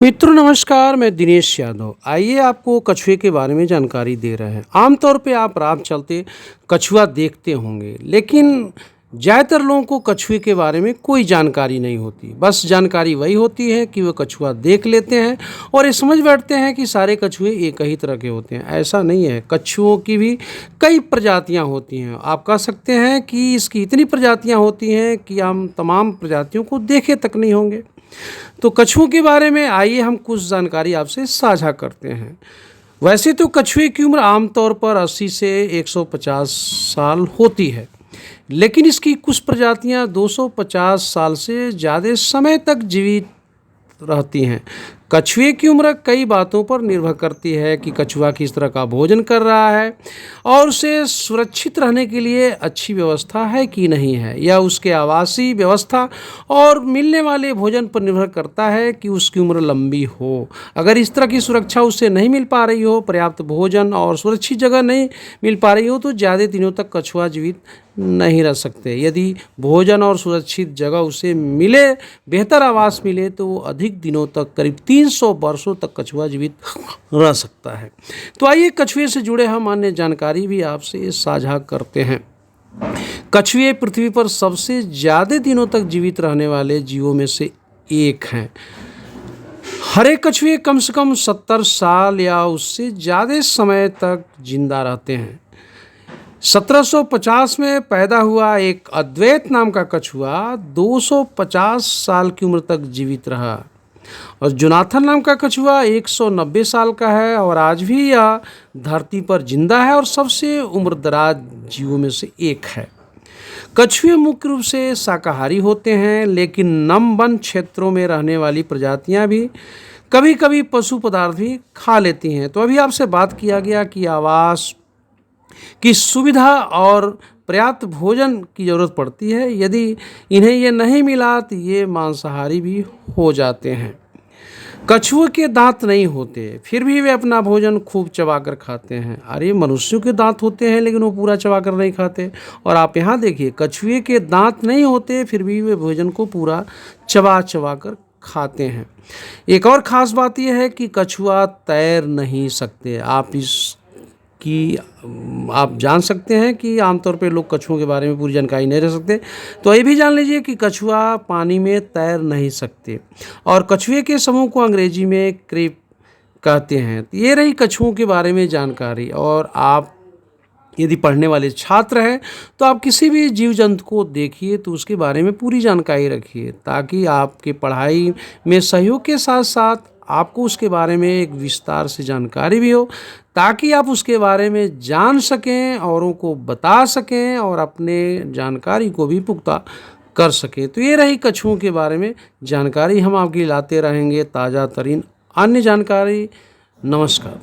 मित्रों नमस्कार, मैं दिनेश यादव। आइए आपको कछुए के बारे में जानकारी दे रहे हैं। आमतौर पे आप राह चलते कछुआ देखते होंगे, लेकिन ज़्यादातर लोगों को कछुए के बारे में कोई जानकारी नहीं होती। बस जानकारी वही होती है कि वो कछुआ देख लेते हैं और ये समझ बैठते हैं कि सारे कछुए एक ही तरह के होते हैं। ऐसा नहीं है, कछुओं की भी कई प्रजातियाँ होती हैं। आप कह सकते हैं कि इसकी इतनी प्रजातियाँ होती हैं कि हम तमाम प्रजातियों को देखे तक नहीं होंगे। तो कछुओं के बारे में आइए हम कुछ जानकारी आपसे साझा करते हैं। वैसे तो कछुए की उम्र आमतौर पर 80 से 150 साल होती है, लेकिन इसकी कुछ प्रजातियां 250 साल से ज़्यादा समय तक जीवित रहती हैं। कछुए की उम्र कई बातों पर निर्भर करती है कि कछुआ किस तरह का भोजन कर रहा है और उसे सुरक्षित रहने के लिए अच्छी व्यवस्था है कि नहीं है। यह उसके आवासीय व्यवस्था और मिलने वाले भोजन पर निर्भर करता है कि उसकी उम्र लंबी हो। अगर इस तरह की सुरक्षा उसे नहीं मिल पा रही हो, पर्याप्त भोजन और सुरक्षित जगह नहीं मिल पा रही हो, तो ज़्यादा दिनों तक कछुआ जीवित नहीं रह सकते। यदि भोजन और सुरक्षित जगह उसे मिले, बेहतर आवास मिले, तो वो अधिक दिनों तक करीब 300 वर्षों तक कछुआ जीवित रह सकता है। तो आइए कछुए से जुड़े हम अन्य जानकारी भी आपसे साझा करते हैं। कछुए पृथ्वी पर सबसे ज़्यादा दिनों तक जीवित रहने वाले जीवों में से एक हैं। हरे कछुए कम से कम 70 साल या उससे ज़्यादा समय तक जिंदा रहते हैं। 1750 में पैदा हुआ एक अद्वैत नाम का कछुआ 250 साल की उम्र तक जीवित रहा और जोनाथन नाम का कछुआ 190 साल का है और आज भी यह धरती पर जिंदा है और सबसे उम्रदराज जीवों में से एक है। कछुए मुख्य रूप से शाकाहारी होते हैं, लेकिन नम वन क्षेत्रों में रहने वाली प्रजातियां भी कभी कभी पशु पदार्थ भी खा लेती हैं। तो अभी आपसे बात किया गया कि आवास की सुविधा और पर्याप्त भोजन की ज़रूरत पड़ती है। यदि इन्हें ये नहीं मिला तो ये मांसाहारी भी हो जाते हैं। कछुए के दांत नहीं होते, फिर भी वे अपना भोजन खूब चबाकर खाते हैं। अरे मनुष्यों के दांत होते हैं, लेकिन वो पूरा चबाकर नहीं खाते। और आप यहाँ देखिए, कछुए के दांत नहीं होते, फिर भी वे भोजन को पूरा चबा चबा कर खाते हैं। एक और ख़ास बात यह है कि कछुआ तैर नहीं सकते। आप जान सकते हैं कि आमतौर पे लोग कछुओं के बारे में पूरी जानकारी नहीं रख सकते। तो ये भी जान लीजिए कि कछुआ पानी में तैर नहीं सकते और कछुए के समूह को अंग्रेजी में क्रीप कहते हैं। तो ये रही कछुओं के बारे में जानकारी। और आप यदि पढ़ने वाले छात्र हैं तो आप किसी भी जीव जंतु को देखिए तो उसके बारे में पूरी जानकारी रखिए, ताकि आपके पढ़ाई में सहयोग के साथ साथ आपको उसके बारे में एक विस्तार से जानकारी भी हो, ताकि आप उसके बारे में जान सकें, औरों को बता सकें और अपने जानकारी को भी पुख्ता कर सकें। तो ये रही कछुओं के बारे में जानकारी। हम आपके लाते रहेंगे ताज़ा तरीन अन्य जानकारी। नमस्कार।